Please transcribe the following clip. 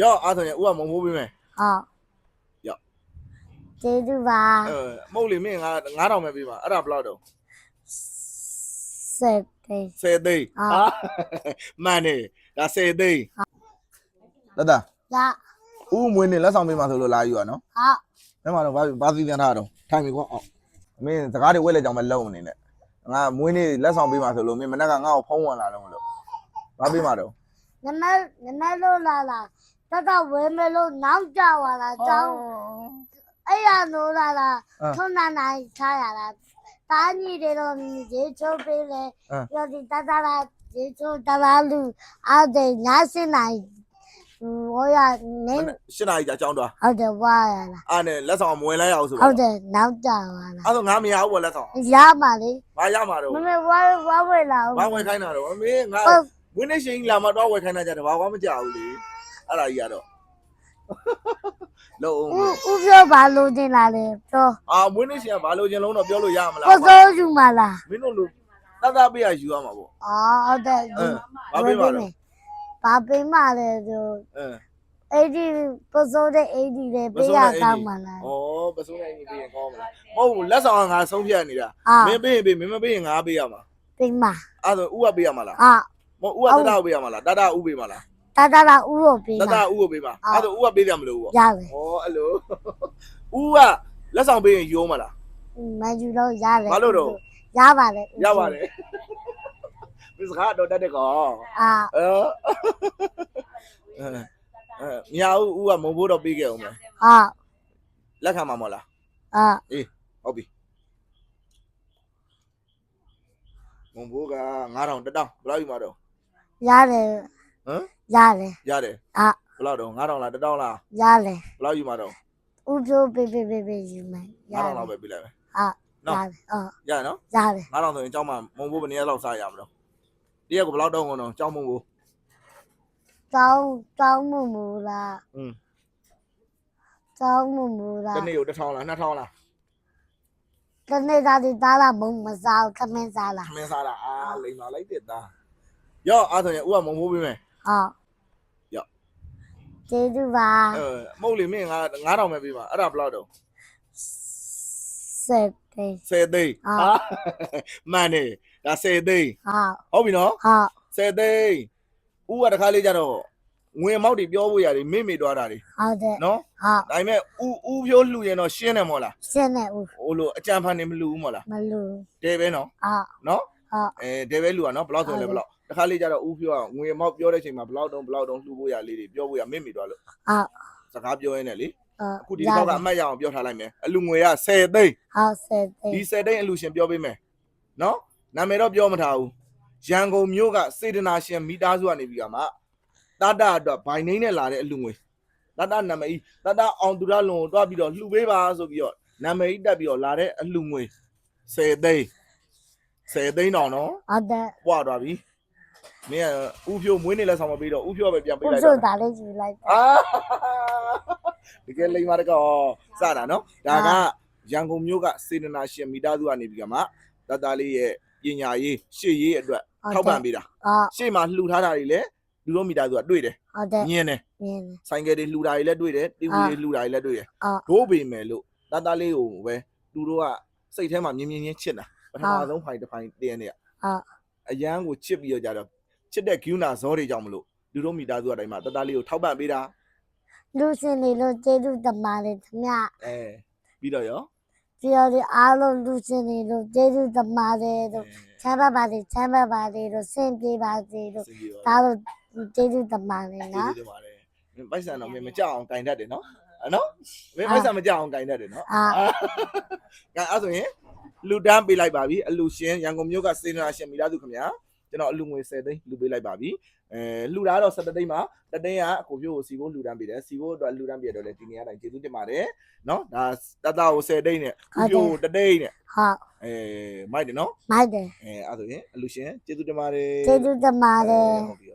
ရော့အားဆိုရင်ဦးကမုံမိုးပေးမယ်ဟုတ်ရော့ကျေးဇူးပါမဟုတ်လေမင်း9000ပဲပေးပါအဲ့ဒါဘယ်လောက်တော့10 သိန်း10 သိန်းဟာမှန်တယ်ဒါ10 သိန်းတတဦးမွေးနေလက်ဆောင်ပေးမှာဆိုလို့လာယူရနော်ဟုတ်အဲ့မှာတော့ဘာစီပြန်ထားတော့ထိုင်ပြီကွာအော်မင်းစကားတွေဝက်လက်ကြောင်မလုံနေနဲ့ငါမွေးနေလက်ဆောင်ပေးမှာဆိုလို့မင်းမနေ့ကငါ့ကိုဖုံးဝင်လာတော့မလို့ဘာပေးမှာတော့နမလို့လာတဝဲမလို့နောက်ကြပါလားတောင်းအဲ့ရလို့လာထုံနာနိုင်ထားရတာတာညီတွေတော့ရေချိုးပေးလေပြောဒီတလာရေချိုးတလာလူအားတဲ့ညစနိုင်ဟိုရနေ8 နာရီကြာကြောင်းသွားဟုတ်တယ်ဝါရလားအဲ့နဲ့လက်ဆောင်မဝင်လိုက်ရအောင်ဆိုဟုတ်တယ်နောက်ကြပါလားအဲ့ဆိုငါမရဘူးပေါ့လက်ဆောင်ရပါလေဘာရမှာတော့မမေဝါဝဲလာဘာဝယ်ခိုင်းတာတော့မင်းငါဝင်းနေရှင်လာမတော့ဝယ်ခိုင်းတာကြတယ်ဘာမှမကြောက်ဘူးလေအဲ့ဒါကြီးကတော့လုံးဦးပြောပါလို့တင်လာလေပြောဝင်းနေရှင်ကဘာလို့ချင်းလုံးတော့ပြောလို့ရမလားကိုစိုးယူမလားမင်းတို့လူတပေးရယူရမှာပေါ့ဟုတ်တယ်ဘာပေးပါလဲဘာပေးမှလဲဆိုအဲ့ဒီပစိုးတဲ့အဲ့ဒီလေပေးရကောင်းမလားပစိုးတဲ့အဲ့ဒီပေးရင်ကောင်းမလားမဟုတ်လက်ဆောင်ကငါဆုံးဖြတ်နေတာမင်းပေးရင်ပေးမင်းမပေးရင်ငါပေးရမှာပေးမှာအဲ့ဆိုဦးကပေးရမှာလားမဟုတ်ဦးကတကိုပေးရမှာလားတဦးပေးမှာလားတဦးကိုပေးမှာတဦးကိုပေးမှာအဲ့ဆိုဦးကပေးတယ်မလို့ပေါ့ရတယ်အဲ့လိုဦးကလက်ဆောင်ပေးရင်ယူမှာလားမယူလို့ရတယ်ဘာလို့တော့ရပါလေရပါတယ်မစကားတော့တတ်တယ်ကောမရဘူးဦးကမုံဘိုးတော့ပေးခဲ့အောင်မယ်လက်ခံမှာမဟုတ်လားအေးဟုတ်ပြီမုံဘိုးက9000တက်တောင်းဘယ်လောက်ယူမှာတော့ရတယ်ရတယ်ဘယ်လောက်တော့9000လားတက်တောင်းလားရတယ်ဘယ်လောက်ယူမှာတော့ဦးပြိုးပေးယူမယ်9000လောက်ပဲပေးလိုက်မယ်နော်ရနော်ရတယ်9000ဆိုရင်ကျောင်းမှာမုံဘိုးဘယ်နည်းလောက်စားရမလို့တရက်ကိုဘယ်လောက်တော့ကုန်တော့ကျောင်းမုံဘိုးတောင်းမူလားတောင်းမူလားတနေ့ကို1000လား2000လားတနေ့သားဒီသားလားမုံမစားခမင်းစားလားခမင်းစားတာလိမ်ပါလိုက်တဲ့သားရော့အားဆိုရင်ဦးကမုံဘိုးပေးမယ်ရော့ကျေးဇူးပါမဟုတ်လေမင်း9000ပဲပေးပါအဲ့ဒါဘယ်လောက်တော့10 သိန်းမှန်တယ်ဒါ10 သိန်းဟုတ်ပြီနော်10 သိန်းဦးကတခါလေးကြတော့ငွေမောက်တွေပြောဖို့ရတယ်မေ့သွားတာတွေဟုတ်တယ်နော်ဒါပေမဲ့ဦးပြောလှူရင်တော့ရှင်းတယ်မို့လားရှင်းတယ်ဦးဟိုလိုအကြံဖန်နေမလှူဘူးမို့လားမလှူတဲပဲနော်နော်တဲပဲလှူရနော်ဘယ်လောက်ဆိုလဲဘယ်လောက်တခါလေးကြတော့ဦးပြောငွေမောက်ပြောတဲ့ချိန်မှာဘယ်လောက်တုံးလှူဖို့ရလေးတွေပြောဖို့ရမေ့သွားလို့စကားပြောရင်းနဲ့လေအခုဒီတော့ကအမှတ်ရအောင်ပြောထားလိုက်မယ်အလူငွေက10 သိန်း10 သိန်းဒီ10 သိန်းအလူရှင်ပြောပေးမယ်နော်နာမည်တော့ပြောမထားဘူးရန်ကုန်မြို့ကစေတနာရှင်မိသားစုကနေပြီးကမှတတအတွက်ဘိုင်နှိမ့်နဲ့လာတဲ့အလူငွေတတနာမည်တတအောင်သူရလွန်ကိုတွားပြီးတော့လှူပေးပါဆိုပြီးတော့နာမည်တက်ပြီးတော့လာတဲ့အလူငွေ10 သိန်း10 သိန်းတော့နော်ဟုတ်တယ်ပွားသွားပြီမင်းကဦးဖြိုးမွေးနေလက်ဆောင်မပေးတော့ဦးဖြိုးပဲပြန်ပေးလိုက်တော့ဦးဖြိုးဒါလေးယူလိုက်တကယ်လိမ္မာတကောစတာနော်ဒါကရန်ကုန်မြို့ကစေတနာရှင်မိသားစုကနေပြီးကမှတတလေးရဲ့ပညာရေးရှေ့ရေးအတွက်ထောက်ပံ့ပေးတာရှေ့မှာလှူထားတာတွေလည်းလူတို့မိသားစုကတွေ့တယ်ညင်းတယ်ဆိုင်ကယ်တွေလှူတာတွေလည်းတွေ့တယ်တီဗီတွေလှူတာတွေလည်းတွေ့တယ်ဒိုးပေမယ်လို့တတလေးကိုပဲသူတို့ကစိတ်ထဲမှာမြင်းချင်းချစ်တာပထမဆုံးဖိုင်တစ်ဖိုင်တင်းနေအရန်ကိုချစ်ပြီးတော့ကြတော့ချစ်တဲ့ဂူနာဇောတွေကြောင့်မလို့လူတို့မိသားစုအတိုင်းမှာတတလေးကိုထောက်ပံ့ပေးတာလူစင်တွေလို့ကျေးဇူးတင်ပါတယ်ခင်ဗျပြီးတော့ရောဒီအားလုံးလူစင်တွေလို့ကျေးဇူးတင်ပါတယ်လို့ချမ်းသာပါတယ်လို့ဆင်ပြေပါစေလို့ဒါလို့ကျေးဇူးတင်ပါတယ်နော်ကျေးဇူးတင်ပါတယ်ပိုက်ဆံတော့မင်းမကြောက်အောင်ကင်တတ်တယ်နော်နော်မင်းပိုက်ဆံမကြောက်အောင်ကင်တတ်တယ်နော်အဲ့ဆိုရင်လူတန်းပေးလိုက်ပါပြီအလူရှင်ရန်ကုန်မြို့ကစေတနာရှင်မိသားစုခင်ဗျာကျွန်တော်အလူငွေ10 သိန်းလူပေးလိုက်ပါပြီလှူတာတော့17 သိန်းမှာတသိန်းကအကိုပြို့ကိုစီဖို့လှူဒန်းပေးတယ်စီဖို့အတွက်လှူဒန်းပေးတော့လေဒီနေရာတိုင်းကျေးဇူးတင်ပါတယ်နော်ဒါတတကို10 သိန်းနဲ့ကိုပြို့ကို1 သိန်းနဲ့ဟုတ်မိုက်တယ်နော်မိုက်တယ်အဲ့ဆိုရင်အလူရှင်ကျေးဇူးတင်ပါတယ်ကျေးဇူးတင်ပါတယ်ဟုတ်ပြီ